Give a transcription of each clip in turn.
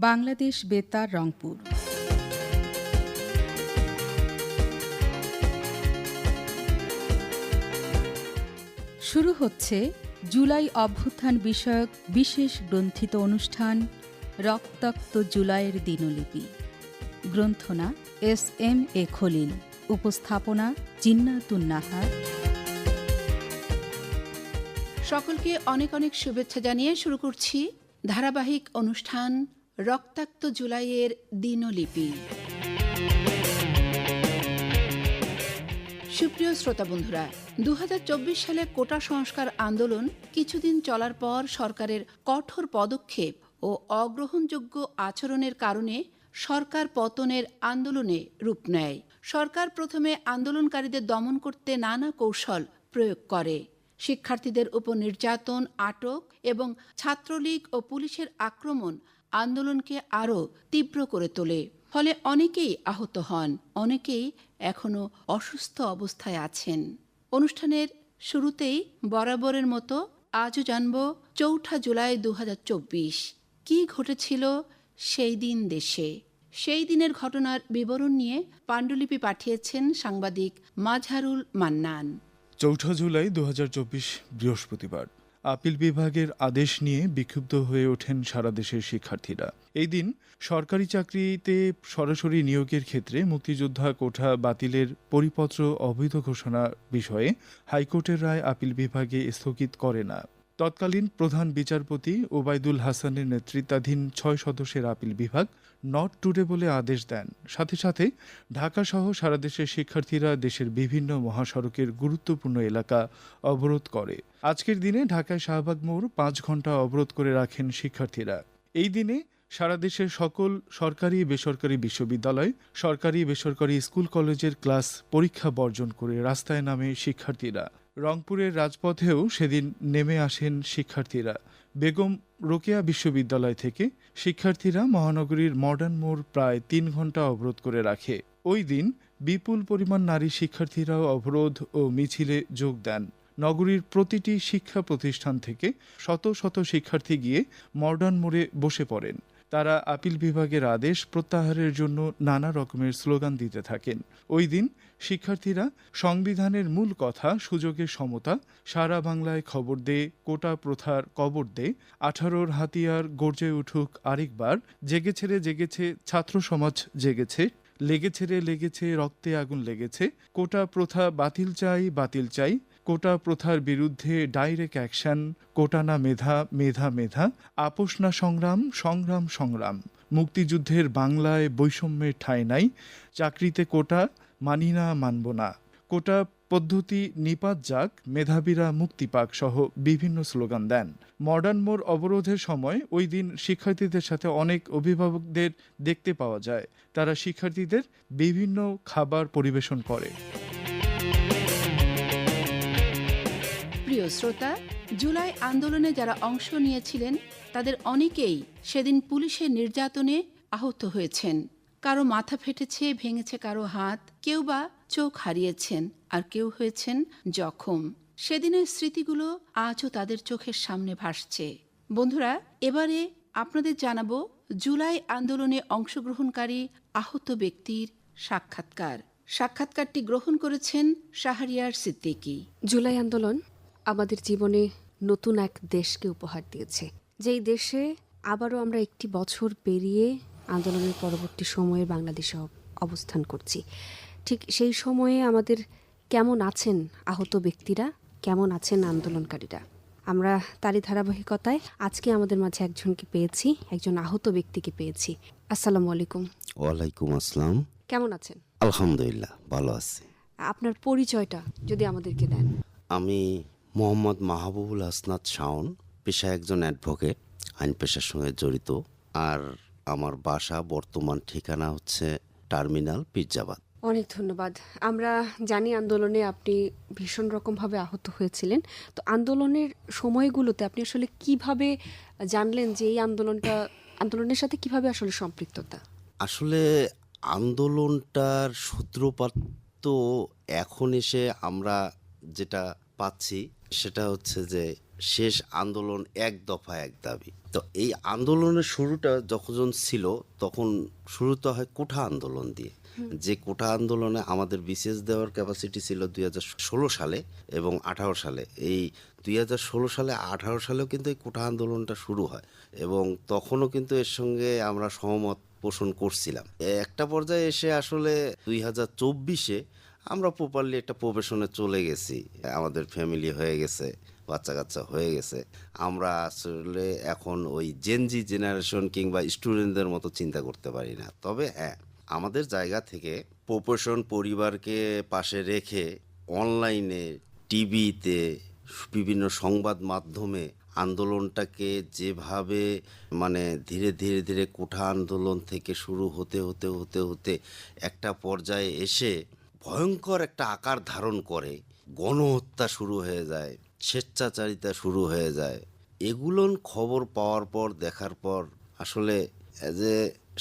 বাংলাদেশ বেতার রংপুর। শুরু হচ্ছে জুলাই অভ্যুত্থান বিষয়ক বিশেষ গ্রন্থিত অনুষ্ঠান রক্তাক্ত জুলাইয়ের দিনলিপি। গ্রন্থনা এস.এম.এ. খলিল, উপস্থাপনা জিন্নাতুন নাহার। সকলকে অনেক অনেক শুভেচ্ছা জানিয়ে শুরু করছি ধারাবাহিক অনুষ্ঠান রক্তাক্ত জুলাইয়ের দিনলিপি। সুপ্রিয় শ্রোতা বন্ধুরা, 2024 সালে কোটা সংস্কার আন্দোলন কিছুদিন চলার পর সরকারের কঠোর পদক্ষেপ ও অগ্রহণযোগ্য আচরণের কারণে সরকার পতনের আন্দোলনে রূপ নেয়। সরকার প্রথমে আন্দোলনকারীদের দমন করতে নানা কৌশল প্রয়োগ করে। শিক্ষার্থীদের উপর নির্যাতন, আটক এবং ছাত্রলীগ ও পুলিশের আক্রমণ আন্দোলনকে আরও তীব্র করে তোলে। ফলে অনেকেই আহত হন, অনেকেই এখনও অসুস্থ অবস্থায় আছেন। অনুষ্ঠানের শুরুতেই বরাবরের মতো আজও জানব 4 জুলাই 2024 কী ঘটেছিল সেই দিন দেশে। সেই দিনের ঘটনার বিবরণ নিয়ে পাণ্ডুলিপি পাঠিয়েছেন সাংবাদিক মাজহারুল মান্নান। 4 জুলাই 2024 বৃহস্পতিবার আপিল বিভাগের আদেশ নিয়ে বিক্ষুব্ধ হয়ে ওঠেন সারা দেশের শিক্ষার্থীরা। এই দিন সরকারি চাকরিতে সরাসরি নিয়োগের ক্ষেত্রে মুক্তিযোদ্ধা কোটা বাতিলের পরিপত্র অবৈধ ঘোষণা বিষয়ে হাইকোর্টের রায় আপিল বিভাগে স্থগিত করে না। তৎকালীন প্রধান বিচারপতি ওবায়দুল হাসানের নেতৃত্বাধীন 6 সদস্যের আপিল বিভাগ নট টুডে বলে আদেশ দেন। সাথে সাথে ঢাকাসহ সারা দেশের শিক্ষার্থীরা দেশের বিভিন্ন মহাসড়কের গুরুত্বপূর্ণ এলাকা অবরোধ করে। আজকের দিনে ঢাকায় শাহবাগ মোড় 5 ঘন্টা অবরোধ করে রাখেন শিক্ষার্থীরা। এই দিনে সারা দেশের সকল সরকারি বেসরকারি বিশ্ববিদ্যালয়, সরকারি বেসরকারি স্কুল কলেজের ক্লাস পরীক্ষা বর্জন করে রাস্তায় নামে শিক্ষার্থীরা। রংপুরের রাজপথেও সেদিন নেমে আসেন শিক্ষার্থীরা। বেগম রোকেয়া বিশ্ববিদ্যালয় থেকে শিক্ষার্থীরা মহানগরীর মডার্ন মোড় প্রায় 3 ঘন্টা অবরোধ করে রাখে। ওই দিন বিপুল পরিমাণ নারী শিক্ষার্থীরাও অবরোধ ও মিছিলে যোগ দেন। নগরীর প্রতিটি শিক্ষা প্রতিষ্ঠান থেকে শত শত শিক্ষার্থী গিয়ে মডার্ন মোড়ে বসে পড়েন। তারা আপিল বিভাগের আদেশ প্রত্যাহারের জন্য নানা রকমের স্লোগান দিতে থাকেন। ওই দিন শিক্ষার্থীরা সংবিধানের মূল কথা সুযোগের সমতা, সারা বাংলায় খবর দে, কোটা প্রথার কবর দে, 18-র হাতিয়ার গর্জে উঠুক আরেকবার, জেগেছে রে জেগেছে ছাত্র সমাজ জেগেছে, লেগেছে রে লেগেছে রক্তে আগুন লেগেছে, কোটা প্রথা বাতিল চাই বাতিল চাই, কোটা প্রথার বিরুদ্ধে ডাইরেক্ট অ্যাকশন, কোটা না মেধা মেধা মেধা, আপোষ না সংগ্রাম সংগ্রাম সংগ্রাম, মুক্তিযুদ্ধের বাংলায় বৈষম্যের ঠাঁই নাই, চাকরিতে কোটা মানি না মানব না, কোটা পদ্ধতি নিপাত যাক, মেধাবীরা মুক্তি পাক সহ বিভিন্ন স্লোগান দেন। মডার্ন মোড় অবরোধের সময় ওই দিন শিক্ষার্থীদের সাথে অনেক অভিভাবকদের দেখতে পাওয়া যায়। তারা শিক্ষার্থীদের বিভিন্ন খাবার পরিবেশন করে। প্রিয় শ্রোতা, জুলাই আন্দোলনে যারা অংশ নিয়েছিলেন তাদের অনেকেই সেদিন পুলিশের নির্যাতনে আহত হয়েছেন। কারো মাথা ফেটেছে, ভেঙেছে কারো হাত, কেউ বা চোখ হারিয়েছেন, আর কেউ হয়েছেন জখম। সেদিনের স্মৃতিগুলো আজও তাদের চোখের সামনে ভাসছে। বন্ধুরা, এবারে আপনাদের জানাবো জুলাই আন্দোলনে অংশগ্রহণকারী আহত ব্যক্তির সাক্ষাৎকারটি গ্রহণ করেছেন শাহরিয়ার সিদ্দিকী। জুলাই আন্দোলন আমাদের জীবনে নতুন এক দেশকে উপহার দিয়েছে, যেই দেশে আবারও আমরা একটি বছর পেরিয়ে আন্দোলনের পরবর্তী সময়ে বাংলাদেশে অবস্থান করছি। ঠিক সেই সময়ে আমাদের কেমন আছেন আহত ব্যক্তিরা, কেমন আছেন আন্দোলনকারীরা, আমরা তারই ধারাবাহিকতায় আজকে আমাদের মাঝে একজনকে পেয়েছি, একজন আহত ব্যক্তিকে পেয়েছি। আসসালামু আলাইকুম। ওয়ালাইকুম আসসালাম। কেমন আছেন? আলহামদুলিল্লাহ, ভালো আছি। আপনার পরিচয়টা যদি আমাদেরকে দেন। আমি মোহাম্মদ মাহবুবুল হাসনাত শাওন, পেশায় একজন অ্যাডভোকেট, আইন পেশার সঙ্গে জড়িত। আর আমার বাসা, বর্তমান ঠিকানা হচ্ছে টার্মিনাল পিজ্জাবাদ। অনেক ধন্যবাদ। আমরা জানি আন্দোলনে আপনি ভীষণ রকমভাবে আহত হয়েছিলেন। তো আন্দোলনের সময়গুলোতে আপনি আসলে কিভাবে জানলেন যে এই আন্দোলনের সাথে কিভাবে আসলে সম্পৃক্ততা? আসলে আন্দোলনটার সূত্রপাত তো এখন এসে আমরা যেটা পাচ্ছি সেটা হচ্ছে যে শেষ আন্দোলন এক দফা এক দাবি। তো এই আন্দোলনের শুরুটা যখন ছিল তখন শুরুতে হয় কোঠা আন্দোলন দিয়ে, যে কোঠা আন্দোলনে আমাদের বিসিএস দেওয়ার ক্যাপাসিটি ছিল 2016 সালে এবং 18 সালে। এই 2016 সালে 18 সালেও কিন্তু এই কোঠা আন্দোলনটা শুরু হয় এবং তখনও কিন্তু এর সঙ্গে আমরা সহমত পোষণ করছিলাম। একটা পর্যায়ে এসে আসলে 2024-এ আমরা প্রপারলি একটা প্রফেশনে চলে গেছি, আমাদের ফ্যামিলি হয়ে গেছে, বাচ্চা কাচ্চা হয়ে গেছে। আমরা আসলে এখন ওই জেনজি জেনারেশন কিংবা স্টুডেন্টদের মতো চিন্তা করতে পারি না। তবে হ্যাঁ, আমাদের জায়গা থেকে প্রফেশন পরিবারকে পাশে রেখে অনলাইনে, টিভিতে, বিভিন্ন সংবাদ মাধ্যমে আন্দোলনটাকে যেভাবে মানে ধীরে ধীরে ধীরে কোঠা আন্দোলন থেকে শুরু হতে হতে হতে হতে একটা পর্যায়ে এসে ভয়ঙ্কর একটা আকার ধারণ করে, গণহত্যা শুরু হয়ে যায়, স্বেচ্ছাচারিতা শুরু হয়ে যায়, এগুলোর খবর পাওয়ার পর দেখার পর আসলে যে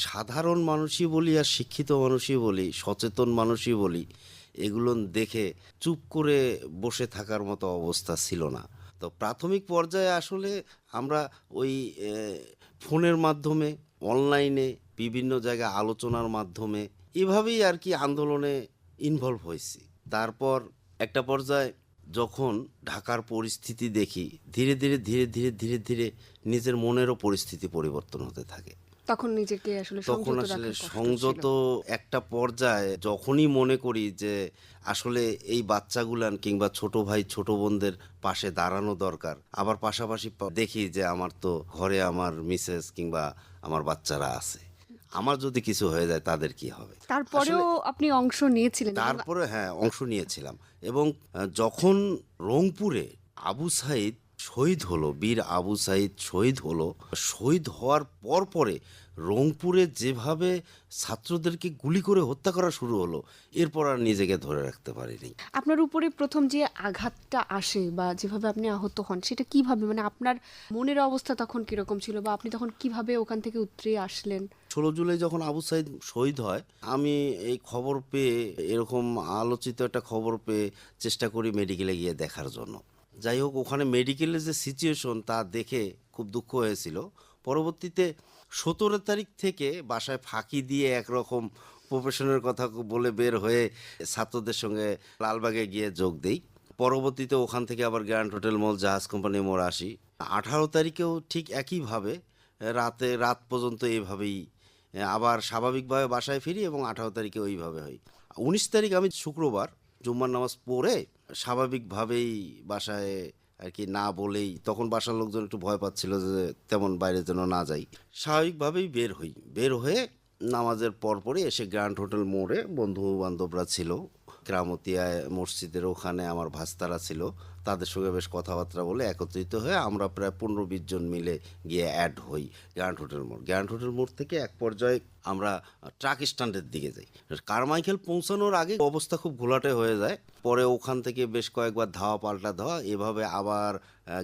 সাধারণ মানুষই বলি আর শিক্ষিত মানুষই বলি, সচেতন মানুষই বলি, এগুলো দেখে চুপ করে বসে থাকার মতো অবস্থা ছিল না। তো প্রাথমিক পর্যায়ে আসলে আমরা ওই ফোনের মাধ্যমে, অনলাইনে, বিভিন্ন জায়গায় আলোচনার মাধ্যমে এভাবেই আর কি আন্দোলনে ইনভলভ হয়েছি। তারপর একটা পর্যায়ে যখন ঢাকার পরিস্থিতি দেখি, ধীরে ধীরে ধীরে ধীরে ধীরে ধীরে নিজের মনেরও পরিস্থিতি পরিবর্তন হতে থাকে। তখন নিজেকে আসলে তখন সংযত আসলে রাখার কষ্ট সংযত ছিল। একটা পর্যায়ে যখনই মনে করি যে আসলে এই বাচ্চাগুলান কিংবা ছোট ভাই ছোট বোনদের পাশে দাঁড়ানো দরকার, আবার পাশাপাশি দেখি যে আমার তো ঘরে আমার মিসেস কিংবা আমার বাচ্চারা আছে, আমার যদি কিছু হয়ে যায় তাদের কি হবে। তারপরেও আপনি অংশ নিয়েছিলেন এবং তারপরে হ্যাঁ, অংশ নিয়েছিলাম। এবং যখন রংপুরে আবু সাইদ শহীদ হলো, বীর আবু সাইদ শহীদ হলো, শহীদ হওয়ার পরে রংপুরে যেভাবে ছাত্রদেরকে গুলি করে হত্যা করা শুরু হলো, এরপর আর নিজেকে ধরে রাখতে পারিনি। আপনার উপরে প্রথম যে আঘাতটা আসে বা যেভাবে আপনি আহত হন, সেটা কিভাবে, মানে আপনার মনের অবস্থা তখন কিরকম ছিল বা আপনি তখন কিভাবে ওখান থেকে উতরে আসলেন? 16 জুলাই যখন আবু সাইদ শহীদ হয়, আমি এই খবর পেয়ে, এরকম আলোচিত একটা খবর পেয়ে চেষ্টা করি মেডিকেলে গিয়ে দেখার জন্য। যাই হোক, ওখানে মেডিকেলের যে সিচুয়েশন তা দেখে খুব দুঃখ হয়েছিল। পরবর্তীতে 17 তারিখ থেকে বাসায় ফাঁকি দিয়ে একরকম প্রফেশনের কথা বলে বের হয়ে ছাত্রদের সঙ্গে লালবাগে গিয়ে যোগ দেই। পরবর্তীতে ওখান থেকে আবার গ্র্যান্ড হোটেল মল, জাহাজ কোম্পানি মোড় আসি। 18 তারিখেও ঠিক একইভাবে রাত পর্যন্ত এইভাবেই আবার স্বাভাবিকভাবে বাসায় ফিরি এবং 18 তারিখে ওইভাবে হয়। 19 তারিখ আমি শুক্রবার জুম্মার নামাজ পড়ে স্বাভাবিকভাবেই বাসায় আর কি না বলেই, তখন বাসার লোকজন একটু ভয় পাচ্ছিল যে তেমন বাইরে যেন না যাই, স্বাভাবিকভাবেই বের হয়ে নামাজের পরপরই এসে গ্র্যান্ড হোটেল মোড়ে বন্ধু বান্ধবরা ছিল, গ্রামতিয়ায় মসজিদের ওখানে আমার ভাস্তারা ছিল, তাদের সঙ্গে বেশ কথাবার্তা বলে একত্রিত হয়ে আমরা প্রায় 15-20 জন মিলে গিয়ে অ্যাড হই গ্র্যান্ড হোটেল মোড় থেকে এক পর্যায়ে আমরা ট্রাক স্ট্যান্ডের দিকে যাই। কারমাইকেল পৌঁছানোর আগে অবস্থা খুব ঘোলাটে হয়ে যায়, পরে ওখান থেকে বেশ কয়েকবার ধাওয়া পাল্টা ধাওয়া, এভাবে আবার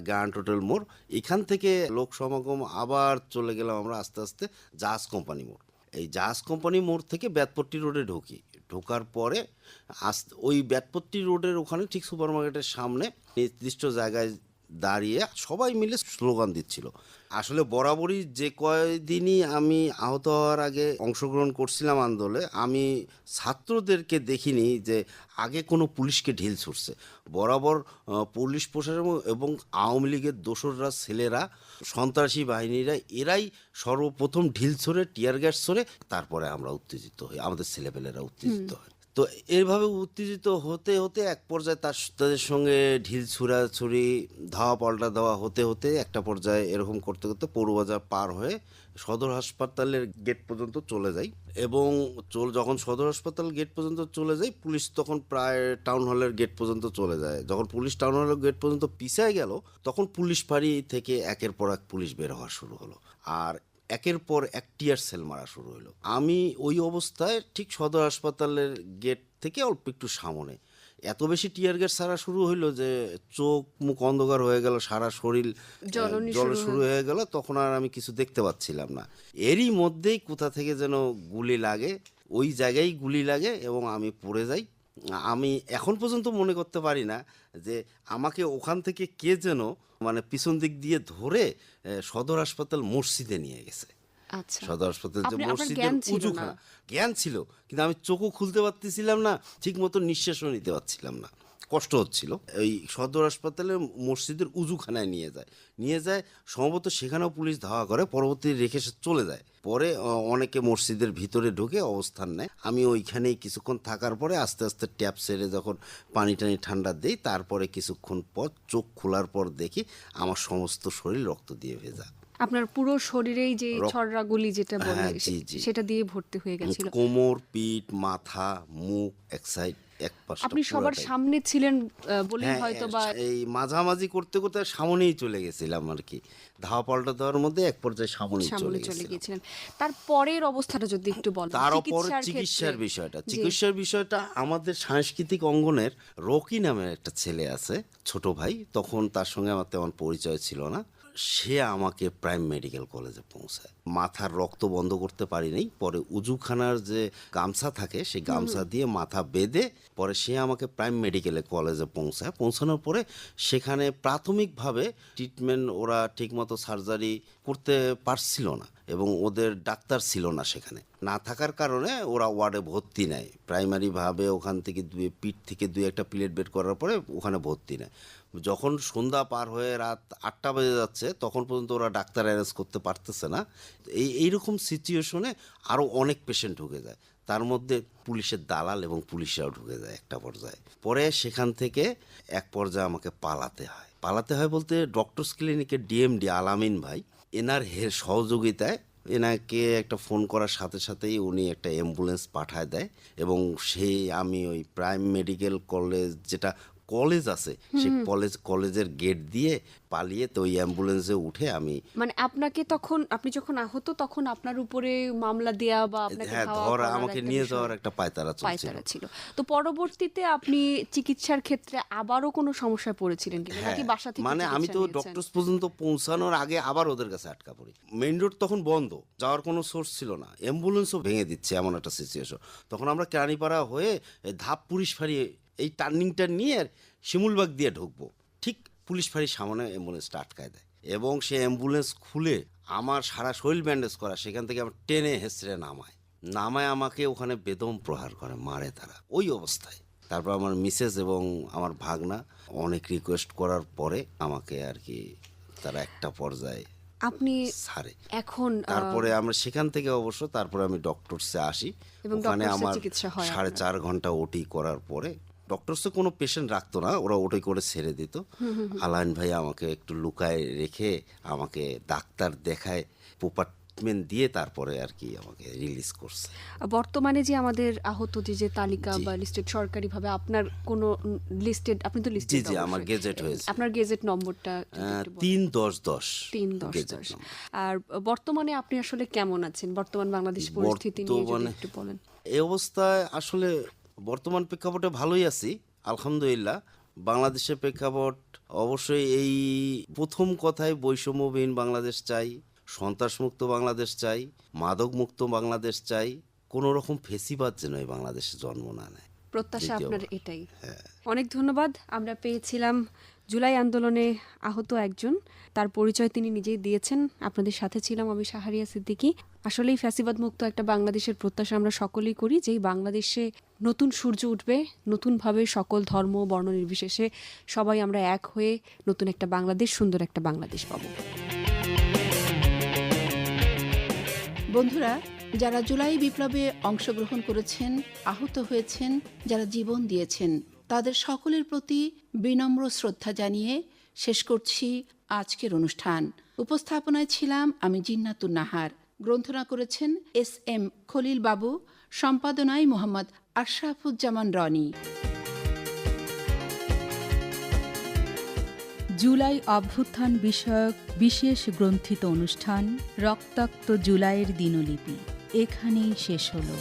গ্র্যান্ড হোটেল মোড়, এখান থেকে লোক সমাগম, আবার চলে গেলাম আমরা আস্তে আস্তে জাহাজ কোম্পানি মোড়। এই জাহাজ কোম্পানি মোড় থেকে বেতপট্টি রোডে ঢোকার পরে ওই বেতপট্টি রোডের ওখানে ঠিক সুপার মার্কেটের সামনে নির্দিষ্ট জায়গায় দাঁড়িয়ে সবাই মিলে স্লোগান দিচ্ছিল। আসলে বরাবরই যে কয়দিনই আমি আহত হওয়ার আগে অংশগ্রহণ করছিলাম আন্দোলনে, আমি ছাত্রদেরকে দেখিনি যে আগে কোনো পুলিশকে ঢিল ছুটছে। বরাবর পুলিশ প্রশাসন এবং আওয়ামী লীগের দোসররা, ছেলেরা, সন্ত্রাসী বাহিনীরা, এরাই সর্বপ্রথম ঢিল ছড়ে, টিয়ার গ্যাস ছড়ে, তারপরে আমরা উত্তেজিত হই, আমাদের ছেলেপেলেরা উত্তেজিত হয়। তো এইভাবে উত্তেজিত হতে হতে এক পর্যায়ে তাদের সঙ্গে ঢিল ছুড়াছুড়ি, ধাওয়া পাল্টা দেওয়া হতে হতে একটা পর্যায়ে এরকম করতে করতে পৌরবাজার পার হয়ে সদর হাসপাতালের গেট পর্যন্ত চলে যাই। এবং যখন সদর হাসপাতাল গেট পর্যন্ত চলে যাই, পুলিশ তখন প্রায় টাউন হলের গেট পর্যন্ত চলে যায়। যখন পুলিশ টাউন হলের গেট পর্যন্ত পিছায় গেল, তখন পুলিশ ফাঁড়ি থেকে একের পর এক পুলিশ বের হওয়া শুরু হলো, আর একের পর এক টিয়ার সেল মারা শুরু হলো। আমি ওই অবস্থায় ঠিক সদর হাসপাতালের গেট থেকে অল্প একটু সামনে এত বেশি টিয়ার গ্যাস ছাড়া শুরু হইলো যে চোখ মুখ অন্ধকার হয়ে গেল, সারা শরীর জল শুরু হয়ে গেল, তখন আর আমি কিছু দেখতে পাচ্ছিলাম না। এরই মধ্যেই কোথা থেকে যেন গুলি লাগে, ওই জায়গায় গুলি লাগে এবং আমি পড়ে যাই। আমি এখন পর্যন্ত মনে করতে পারি না যে আমাকে ওখান থেকে কে যেন মানে পিছন দিক দিয়ে ধরে সদর হাসপাতাল মসজিদে নিয়ে গেছে। আচ্ছা, সদর হাসপাতাল যে আপনার মসজিদের জ্ঞান ছিল উজুখানা, না? জ্ঞান ছিল কিন্তু আমি চোখও খুলতে পারতেছিলাম না, ঠিক মতো নিঃশ্বাসও নিতে পারছিলাম না, কষ্ট হচ্ছিল। এই সদর হাসপাতালে মসজিদের উজুখানায় নিয়ে যায় সম্ভবত সেখানেও পুলিশ ধাওয়া করে, পরবর্তী রেখে সে চলে যায়। পরে অনেকে মসজিদের ভিতরে ঢুকে অবস্থান নেয়। আমি ওইখানেই কিছুক্ষণ থাকার পরে আস্তে আস্তে ট্যাপ সেরে যখন পানি টানি ঠান্ডা দেই, তারপরে কিছুক্ষণ পর চোখ খোলার পর দেখি আমার সমস্ত শরীর রক্ত দিয়ে ভেজা। আপনার পুরো শরীরেই যে ছড়রাগুলি যেটা বলে হ্যাঁ, জি, জি। সেটা দিয়ে ভর্তি হয়ে গেছিল। কোমর, পিঠ, মাথা, মুখ, এক সাইড, এক পাশে। আপনি সবার সামনে ছিলেন বলেই হয়তো বা এই মাঝামাঝি করতে করতে সামনেই চলে গেছিলাম আর কি, ধাওয়া পাল্টা দেওয়ার মধ্যে এক পর্যায়ে সামনেই সামনে চলে চলে গেছিলাম। গিয়েছিলেন। তারপরের অবস্থাটা যদি একটু বলেন, তারপর চিকিৎসার চিকিৎসার বিষয়টা আমাদের সাংস্কৃতিক অঙ্গনের রকি নামের একটা ছেলে আছে, ছোট ভাই, তখন তার সঙ্গে আমার তেমন পরিচয় ছিল না। সে আমাকে প্রাইম মেডিকেল কলেজে পৌঁছায়। মাথার রক্ত বন্ধ করতে পারিনি, পরে উজুখানার যে গামছা থাকে সেই গামছা দিয়ে মাথা বেঁধে পরে সে আমাকে প্রাইম মেডিকেলে কলেজে পৌঁছানোর পরে সেখানে প্রাথমিকভাবে ট্রিটমেন্ট, ওরা ঠিকমতো সার্জারি করতে পারছিল না এবং ওদের ডাক্তার ছিল না, সেখানে না থাকার কারণে ওরা ওয়ার্ডে ভর্তি নেয়। প্রাইমারিভাবে ওখান থেকে পিঠ থেকে 2-1 প্লেট বের করার পরে ওখানে ভর্তি নেয়। যখন সন্ধ্যা পার হয়ে রাত 8টা বেজে যাচ্ছে তখন পর্যন্ত ওরা ডাক্তার অ্যারেঞ্জ করতে পারতেছে না। এইরকম সিচুয়েশনে আরও অনেক পেশেন্ট ঢুকে যায়, তার মধ্যে পুলিশের দালাল এবং পুলিশরাও ঢুকে যায় একটা পর্যায়ে। পরে সেখান থেকে এক পর্যায়ে আমাকে পালাতে হয় বলতে ডক্টরস ক্লিনিকের ডিএমডি আলামিন ভাই, এনার সহযোগিতায় এনাকে একটা ফোন করার সাথে সাথেই উনি একটা অ্যাম্বুলেন্স পাঠায় দেয় এবং আমি ওই প্রাইম মেডিকেল কলেজ যেটা কলেজ আছে সেই কলেজের গেট দিয়ে পালিয়ে তো ওই অ্যাম্বুলেন্সে উঠে আমি মানে আপনাকে তখন আপনি যখন আহত তখন আপনার উপরে মামলা দেয়া বা আপনাকে ধরা আমাকে নিয়ে যাওয়ার একটা পায়তারা ছিল। তো পরবর্তীতে আপনি চিকিৎসার ক্ষেত্রে আবারও কোনো সমস্যায় পড়েছিলেন কিনা, নাকি বাসা থেকে? মানে আমি তো ডক্টরস পর্যন্ত পৌঁছানোর আগে আবার ওদের কাছে আটকা পড়ি। মেইন রোড তখন বন্ধ, যাওয়ার কোনো সোর্স ছিল না, অ্যাম্বুলেন্সও ভেঙে দিচ্ছে এমন একটা সিচুয়েশন। তখন আমরা কেরানীপাড়া হয়ে ধাপ পুলিশ ফাঁড়ি এই টার্নিংটা নিয়ে শিমুলবাগ দিয়ে ঢুকবো, ঠিক পুলিশ ফাঁড়ির সামনে অ্যাম্বুলেন্সটা আটকায় দেয় এবং সে অ্যাম্বুলেন্স খুলে আমার সারা শরীর ব্যান্ডেজ করা, সেখান থেকে আমার টেনে হেসড়ে নামায় আমাকে ওখানে বেদম প্রহার করে, মারে তারা ওই অবস্থায়। তারপর আমার মিসেস এবং আমার ভাগনা অনেক রিকোয়েস্ট করার পরে আমাকে আর কি তারা একটা পর্যায়ে আপনি ছাড়ে। এখন তারপরে আমরা সেখান থেকে অবশ্য তারপরে আমি ডক্টরসে আসি, ওখানে আমার 4.5 ঘন্টা ওটি করার পরে ডক্টরসে কোনো পেশেন্ট রাখতো না, ওরা ওটি করে ছেড়ে দিত। আলাইন ভাই আমাকে একটু লুকায় রেখে আমাকে ডাক্তার দেখায় প্রপার্টমেন্ট দিয়ে তারপরে আর কি আমাকে রিলিজ করছে। বর্তমানে যে আমাদের আহত যে তালিকা বা লিস্টেড সরকারিভাবে আপনার কোনো লিস্টেড, আপনি তো লিস্টেড? জি, আমার গেজেট হয়েছে। আপনার গেজেট নম্বরটা 3-10-10। 3-10-10। আর বর্তমানে আপনি আসলে কেমন আছেন? বর্তমান বাংলাদেশ পরিস্থিতি নিয়ে যদি একটু বলেন। এই অবস্থায় আসলে বর্তমান প্রেক্ষাপটে ভালোই আছি আলহামদুলিল্লাহ। বাংলাদেশের প্রেক্ষাপট অবশ্যই এই প্রথম কথায় বৈষম্যবিহীন বাংলাদেশ চাই, সন্ত্রাসমুক্ত বাংলাদেশ চাই, মাদকমুক্ত বাংলাদেশ চাই, কোনো রকম ফেসিবাদ যেন এই বাংলাদেশে জন্ম না নেয়, প্রত্যাশা আপনার এটাই। অনেক ধন্যবাদ। আমরা পেয়েছিলাম জুলাই আন্দোলনে আহত একজন, তার পরিচয় তিনি নিজেই দিয়েছেন। আপনাদের সাথে ছিলাম আমি শাহরিয়া সিদ্দিকী। আসলেই ফ্যাসিবাদ মুক্ত একটা বাংলাদেশের প্রত্যাশা আমরা সকলেই করি, যেই বাংলাদেশে নতুন সূর্য উঠবে, নতুনভাবে সকল ধর্ম বর্ণ নির্বিশেষে সবাই আমরা এক হয়ে নতুন একটা বাংলাদেশ, সুন্দর একটা বাংলাদেশ পাবো। বন্ধুরা, যারা জুলাই বিপ্লবে অংশগ্রহণ করেছেন, আহত হয়েছেন, যারা জীবন দিয়েছেন, তাদের সকলের প্রতি বিনম্র শ্রদ্ধা জানিয়ে শেষ করছি আজকের অনুষ্ঠান। উপস্থাপনায় ছিলাম আমি জিন্নাতুন নাহার, গ্রন্থনা করেছেন SM খলিল বাবু, সম্পাদনায় মোহাম্মদ আশরাফুজ্জামান রনি। জুলাই অভ্যুত্থান বিষয়ক বিশেষ গ্রন্থিত অনুষ্ঠান রক্তাক্ত জুলাইয়ের দিনলিপি এখানেই শেষ হলো।